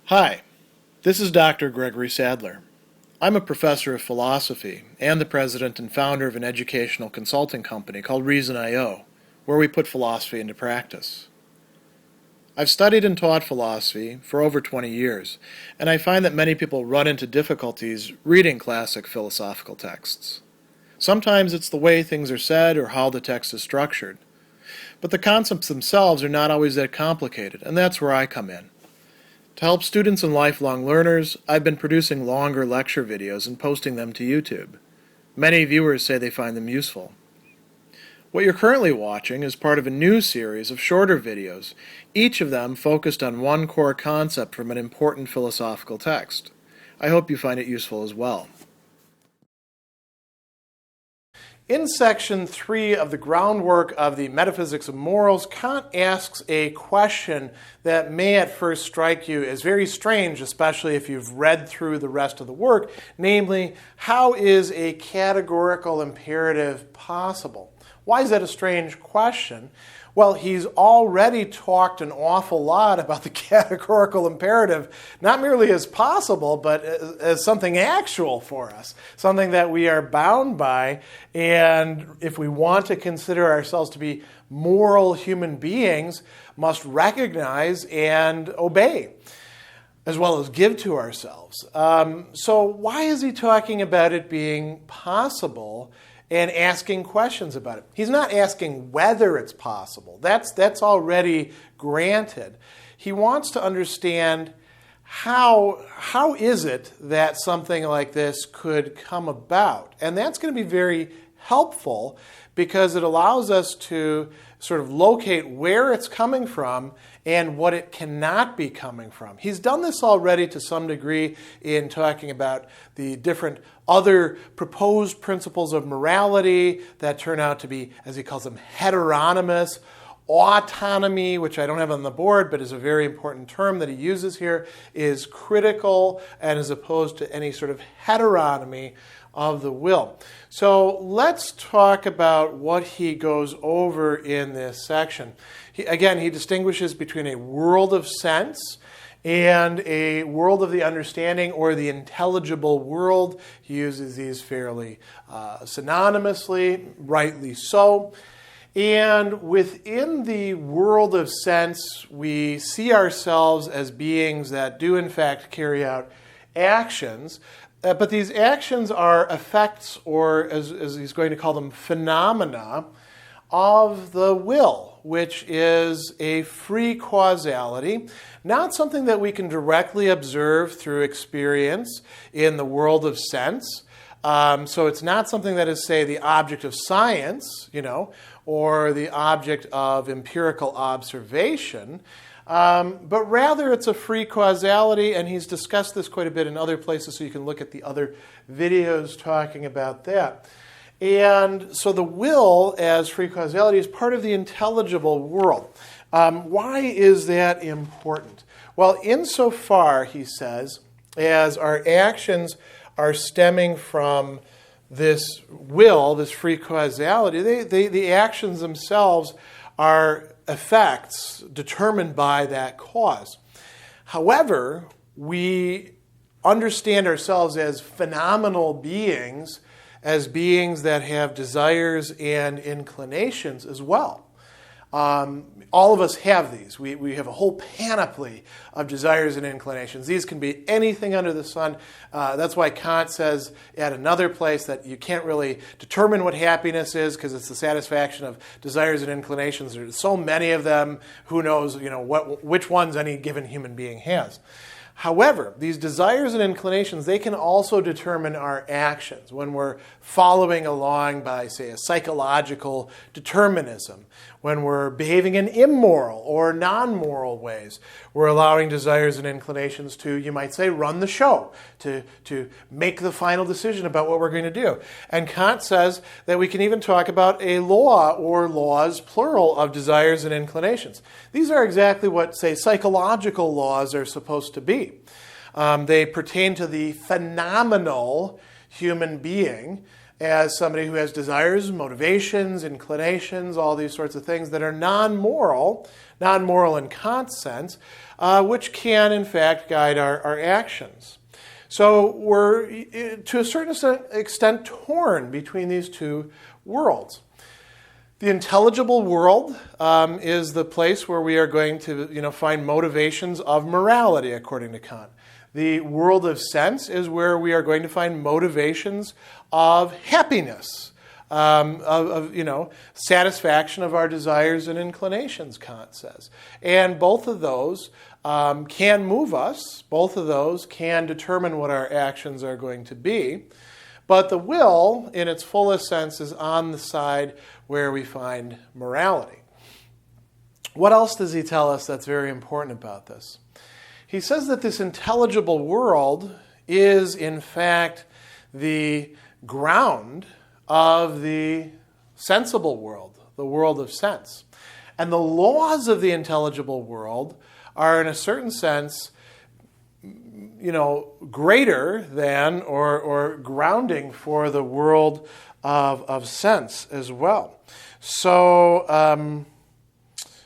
Hi, this is Dr. Gregory Sadler. I'm a professor of philosophy and the president and founder of an educational consulting company called Reason.io, where we put philosophy into practice. I've studied and taught philosophy for over 20 years, and I find that many people run into difficulties reading classic philosophical texts. Sometimes it's the way things are said or how the text is structured. But the concepts themselves are not always that complicated, and that's where I come in. To help students and lifelong learners, I've been producing longer lecture videos and posting them to YouTube. Many viewers say they find them useful. What you're currently watching is part of a new series of shorter videos, each of them focused on one core concept from an important philosophical text. I hope you find it useful as well. In Section 3 of the Groundwork of the Metaphysics of Morals, Kant asks a question that may at first strike you as very strange, especially if you've read through the rest of the work, namely, how is a categorical imperative possible? Why is that a strange question? Well, he's already talked an awful lot about the categorical imperative, not merely as possible, but as something actual for us, something that we are bound by, and if we want to consider ourselves to be moral human beings, must recognize and obey, as well as give to ourselves. So why is he talking about it being possible and asking questions about it? He's not asking whether it's possible. That's already granted. He wants to understand how is it that something like this could come about. And that's going to be very helpful because it allows us to sort of locate where it's coming from and what it cannot be coming from. He's done this already to some degree in talking about the different other proposed principles of morality that turn out to be, as he calls them, heteronymous. Autonomy, which I don't have on the board, but is a very important term that he uses here, is critical and as opposed to any sort of heteronomy of the will. So let's talk about what he goes over in this section. He distinguishes between a world of sense and a world of the understanding, or the intelligible world. He uses these fairly synonymously, rightly so. And within the world of sense, we see ourselves as beings that do in fact carry out actions. But these actions are effects, or as he's going to call them, phenomena of the will, which is a free causality, not something that we can directly observe through experience in the world of sense. So it's not something that is, say, the object of science, or the object of empirical observation, but rather it's a free causality, and he's discussed this quite a bit in other places, so you can look at the other videos talking about that. And so the will as free causality is part of the intelligible world. Why is that important? Well, insofar, he says, as our actions are stemming from this will, this free causality, the actions themselves are effects determined by that cause. However, we understand ourselves as phenomenal beings, as beings that have desires and inclinations as well. All of us have these. We have a whole panoply of desires and inclinations. These can be anything under the sun. That's why Kant says at another place that you can't really determine what happiness is because it's the satisfaction of desires and inclinations. There's so many of them. Who knows, which ones any given human being has. However, these desires and inclinations, they can also determine our actions when we're following along by, say, a psychological determinism, when we're behaving in immoral or non-moral ways. We're allowing desires and inclinations to, you might say, run the show, to make the final decision about what we're going to do. And Kant says that we can even talk about a law or laws, plural, of desires and inclinations. These are exactly what, say, psychological laws are supposed to be. They pertain to the phenomenal human being, as somebody who has desires, motivations, inclinations, all these sorts of things that are non-moral in Kant's sense, which can, in fact, guide our actions. So we're, to a certain extent, torn between these two worlds. The intelligible world is the place where we are going to find motivations of morality, according to Kant. The world of sense is where we are going to find motivations of happiness, of satisfaction of our desires and inclinations, Kant says. And both of those can move us. Both of those can determine what our actions are going to be. But the will, in its fullest sense, is on the side where we find morality. What else does he tell us that's very important about this? He says that this intelligible world is, in fact, the ground of the sensible world, the world of sense. And the laws of the intelligible world are, in a certain sense, greater than or grounding for the world of sense as well. So,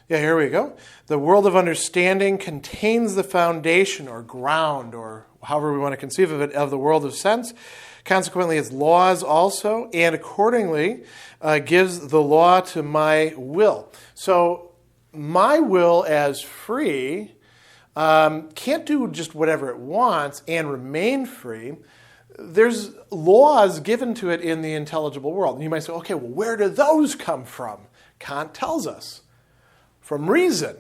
here we go. The world of understanding contains the foundation or ground, or however we want to conceive of it, of the world of sense. Consequently, its laws also, and accordingly gives the law to my will. So my will as free can't do just whatever it wants and remain free. There's laws given to it in the intelligible world. And you might say, okay, well, where do those come from? Kant tells us. From reason.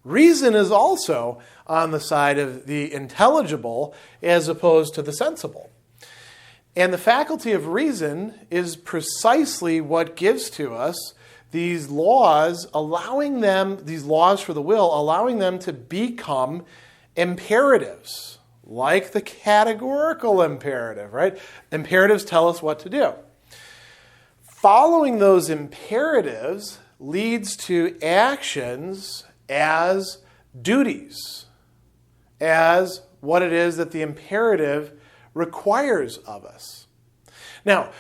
Reason is also on the side of the intelligible as opposed to the sensible. And the faculty of reason is precisely what gives to us these laws, these laws for the will, allowing them to become imperatives, like the categorical imperative, right? Imperatives tell us what to do. Following those imperatives leads to actions as duties, as what it is that the imperative requires of us. Now,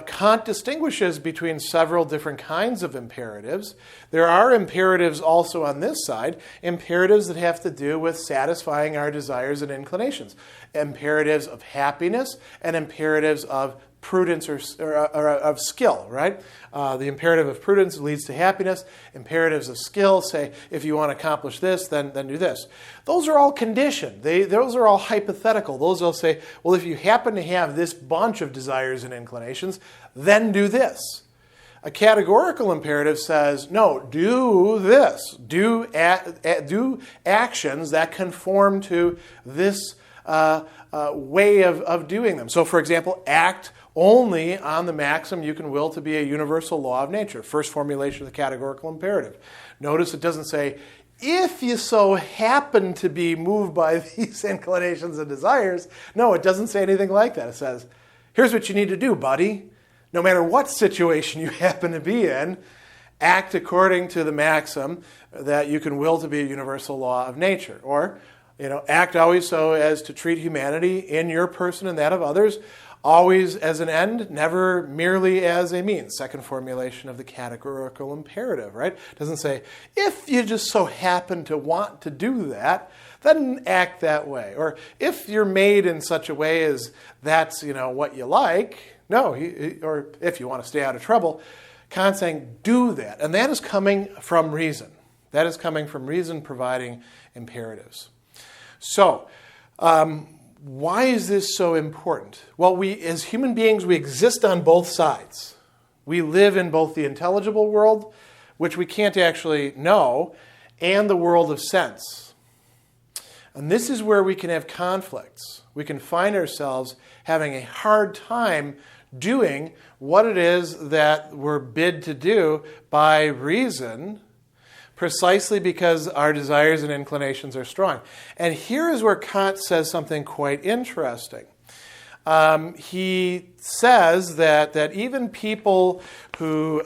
Kant distinguishes between several different kinds of imperatives. There are imperatives also on this side, imperatives that have to do with satisfying our desires and inclinations, imperatives of happiness and imperatives of prudence or of skill, right? The imperative of prudence leads to happiness. Imperatives of skill say, if you want to accomplish this, then do this. Those are all conditioned. Those are all hypothetical. Those will say, well, if you happen to have this bunch of desires and inclinations, then do this. A categorical imperative says, no, do this. Do actions that conform to this way of doing them. So, for example, act only on the maxim you can will to be a universal law of nature. First formulation of the categorical imperative. Notice it doesn't say, if you so happen to be moved by these inclinations and desires. No, it doesn't say anything like that. It says, here's what you need to do, buddy. No matter what situation you happen to be in, act according to the maxim that you can will to be a universal law of nature. Or, act always so as to treat humanity in your person and that of others always as an end, never merely as a means. Second formulation of the categorical imperative, right? It doesn't say, if you just so happen to want to do that, then act that way. Or if you're made in such a way as that's, what you like. No, or if you want to stay out of trouble. Kant's saying, do that. And that is coming from reason. That is coming from reason providing imperatives. So, why is this so important? Well, we, as human beings, we exist on both sides. We live in both the intelligible world, which we can't actually know, and the world of sense. And this is where we can have conflicts. We can find ourselves having a hard time doing what it is that we're bid to do by reason, precisely because our desires and inclinations are strong. And here is where Kant says something quite interesting. He says that even people who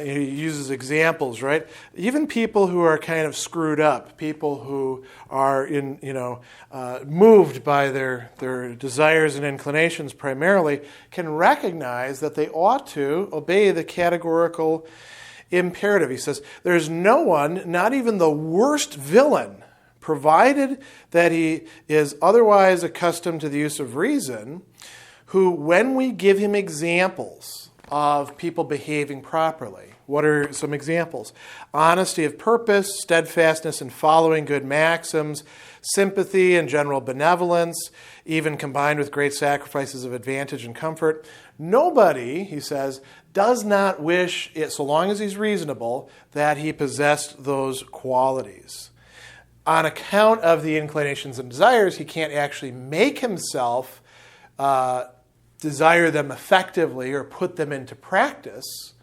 he uses examples, right? Even people who are kind of screwed up, people who are moved by their desires and inclinations primarily, can recognize that they ought to obey the categorical imperative. He says, there's no one, not even the worst villain, provided that he is otherwise accustomed to the use of reason, who, when we give him examples of people behaving properly, what are some examples? Honesty of purpose, steadfastness in following good maxims, sympathy and general benevolence, even combined with great sacrifices of advantage and comfort. Nobody, he says, does not wish, so long as he's reasonable, that he possessed those qualities. On account of the inclinations and desires, he can't actually make himself desire them effectively or put them into practice,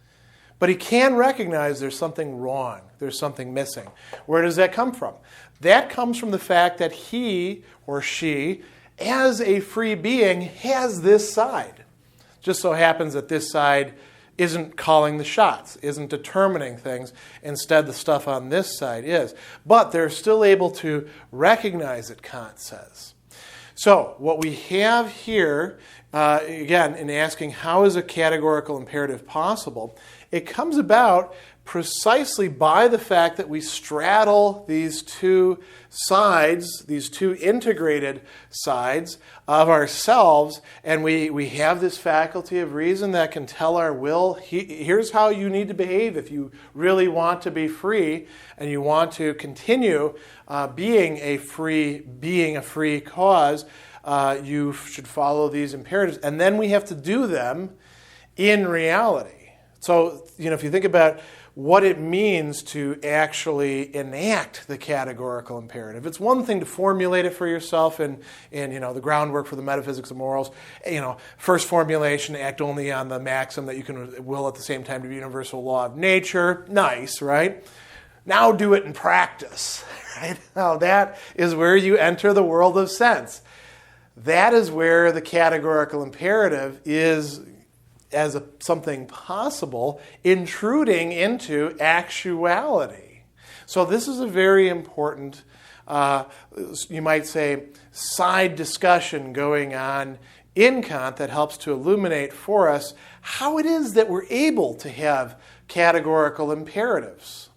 but he can recognize there's something wrong, there's something missing. Where does that come from? That comes from the fact that he or she, as a free being, has this side. Just so happens that this side isn't calling the shots, isn't determining things. Instead, the stuff on this side is. But they're still able to recognize it, Kant says. So what we have here, again, in asking how is a categorical imperative possible, it comes about precisely by the fact that we straddle these two sides, these two integrated sides of ourselves, and we have this faculty of reason that can tell our will, here's how you need to behave if you really want to be free and you want to continue being a free cause. You should follow these imperatives, and then we have to do them in reality. So, if you think about what it means to actually enact the categorical imperative, it's one thing to formulate it for yourself in the groundwork for the Metaphysics of Morals. First formulation, act only on the maxim that you can will at the same time to be universal law of nature. Nice, right? Now do it in practice, right? Now that is where you enter the world of sense. That is where the categorical imperative is, as something possible, intruding into actuality. So this is a very important, you might say, side discussion going on in Kant that helps to illuminate for us how it is that we're able to have categorical imperatives.